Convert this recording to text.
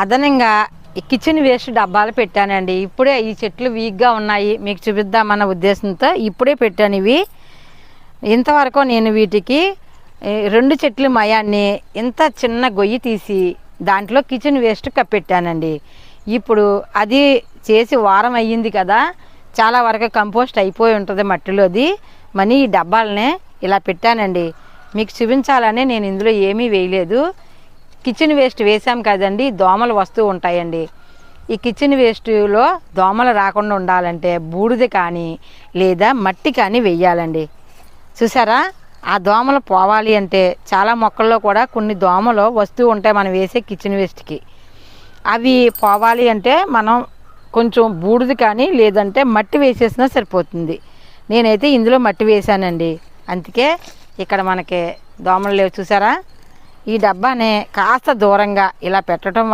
అదనంగా ఈ kitchen waste డబ్బాలు పెట్టానండి. ఇప్పుడే ఈ చెట్లు వీక్గా ఉన్నాయి, మీకు చూపిద్దామన్న ఉద్దేశంతో ఇప్పుడే పెట్టాను ఇవి. ఇంతవరకు నేను వీటికి 2 చెట్ల మయాన్ని ఇంత చిన్న గొయ్యి తీసి దాంట్లో కిచెన్ వేస్ట్ కప్పెట్టానండి. ఇప్పుడు అది చేసి వారం అయ్యింది కదా, చాలా వరకు కంపోస్ట్ అయిపోయి ఉంటుంది మట్టిలోది. మనీ ఈ డబ్బాలనే ఇలా పెట్టానండి. మీకు చూపించాలని నేను ఇందులో ఏమీ వేయలేదు. కిచెన్ వేస్ట్ వేసాం కదండి, దోమలు వస్తూ ఉంటాయండి. ఈ కిచెన్ వేస్ట్లో దోమలు రాకుండా ఉండాలంటే బూడిద కానీ లేదా మట్టి కానీ వెయ్యాలండి. చూసారా, ఆ దోమలు పోవాలి అంటే చాలా మొక్కల్లో కూడా కొన్ని దోమలు వస్తూ ఉంటాయి మనం వేసే కిచెన్ వేస్ట్కి. అవి పోవాలి అంటే మనం కొంచెం బూడిద కానీ లేదంటే మట్టి వేసేసినా సరిపోతుంది. నేనైతే ఇందులో మట్టి వేసానండి, అందుకే ఇక్కడ మనకి దోమలు లేవు. చూసారా, ఈ డబ్బాని కాస్త దూరంగా ఇలా పెట్టడం వల్ల